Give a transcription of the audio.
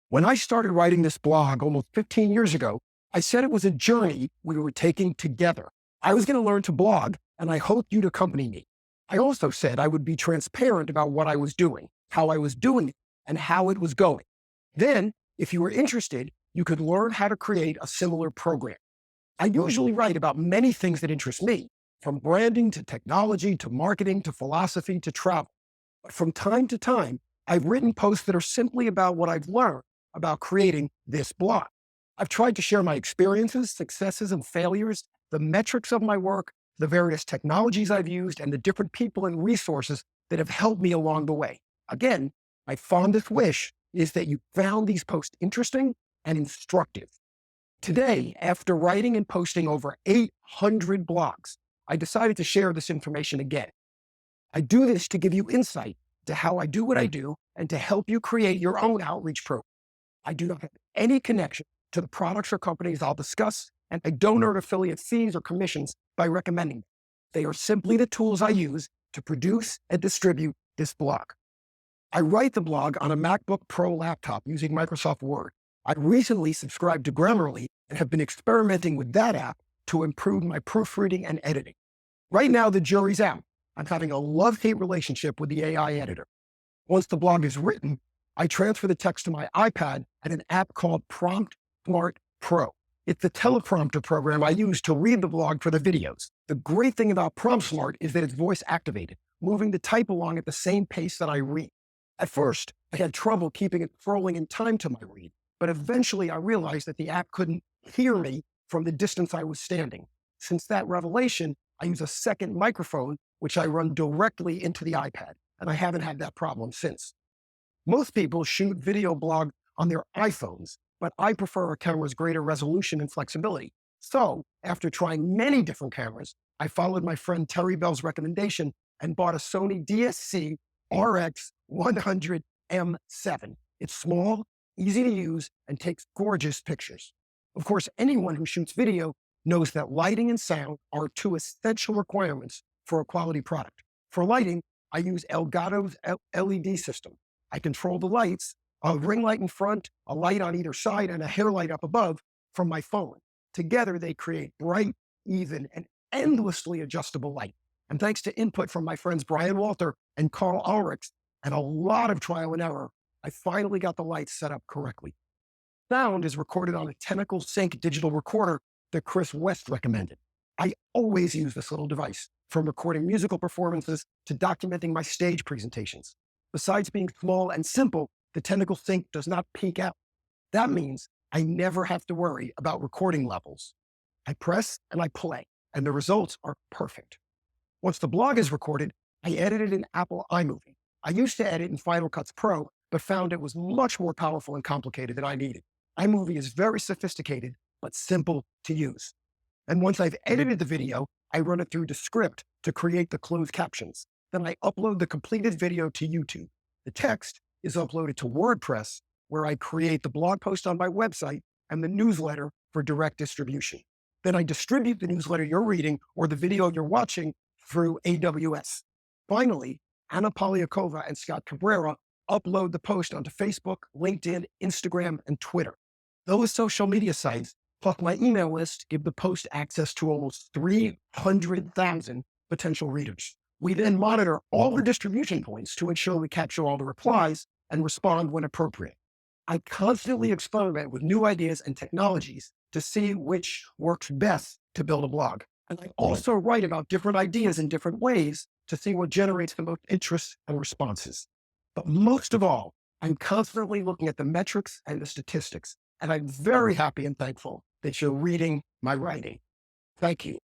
When I started writing this blog almost 15 years ago, I said it was a journey we were taking together. I was going to learn to blog, and I hoped you'd accompany me. I also said I would be transparent about what I was doing, how I was doing it, and how it was going. Then, if you were interested, you could learn how to create a similar program. I usually write about many things that interest me, from branding to technology to marketing to philosophy to travel. But from time to time, I've written posts that are simply about what I've learned about creating this blog. I've tried to share my experiences, successes, and failures, the metrics of my work, the various technologies I've used, and the different people and resources that have helped me along the way. Again, my fondest wish is that you found these posts interesting and instructive. Today, after writing and posting over 800 blogs, I decided to share this information again. I do this to give you insight to how I do what I do and to help you create your own outreach program. I do not have any connection to the products or companies I'll discuss, and I don't earn affiliate fees or commissions by recommending them. They are simply the tools I use to produce and distribute this blog. I write the blog on a MacBook Pro laptop using Microsoft Word. I recently subscribed to Grammarly and have been experimenting with that app to improve my proofreading and editing. Right now, the jury's out. I'm having a love-hate relationship with the AI editor. Once the blog is written, I transfer the text to my iPad and an app called Prompt Smart Pro. It's the teleprompter program I use to read the blog for the videos. The great thing about Prompt Smart is that it's voice activated, moving the type along at the same pace that I read. At first, I had trouble keeping it scrolling in time to my read, but eventually I realized that the app couldn't hear me from the distance I was standing. Since that revelation, I use a second microphone, which I run directly into the iPad, and I haven't had that problem since. Most people shoot video blog on their iPhones, but I prefer a camera's greater resolution and flexibility. So, after trying many different cameras, I followed my friend Terry Bell's recommendation and bought a Sony DSC RX 100M7. It's small, easy to use, and takes gorgeous pictures. Of course, anyone who shoots video knows that lighting and sound are two essential requirements for a quality product. For lighting, I use Elgato's LED system. I control the lights, a ring light in front, a light on either side, and a hair light up above from my phone. Together, they create bright, even, and endlessly adjustable light. And thanks to input from my friends Brian Walter and Carl Ulrichs and a lot of trial and error, I finally got the lights set up correctly. Sound is recorded on a Tentacle Sync digital recorder that Chris West recommended. I always use this little device, from recording musical performances to documenting my stage presentations. Besides being small and simple, the Tentacle Sync does not peak out. That means I never have to worry about recording levels. I press and I play, and the results are perfect. Once the blog is recorded, I edit it in Apple iMovie. I used to edit in Final Cut Pro, but found it was much more powerful and complicated than I needed. iMovie is very sophisticated, but simple to use. And once I've edited the video, I run it through Descript to create the closed captions. Then I upload the completed video to YouTube. The text is uploaded to WordPress, where I create the blog post on my website and the newsletter for direct distribution. Then I distribute the newsletter you're reading or the video you're watching through AWS. Finally, Anna Polyakova and Scott Cabrera upload the post onto Facebook, LinkedIn, Instagram, and Twitter. Those social media sites, plus my email list, give the post access to almost 300,000 potential readers. We then monitor all the distribution points to ensure we capture all the replies and respond when appropriate. I constantly experiment with new ideas and technologies to see which works best to build a blog. And I also write about different ideas in different ways to see what generates the most interest and responses. But most of all, I'm constantly looking at the metrics and the statistics, and I'm very happy and thankful that you're reading my writing. Thank you.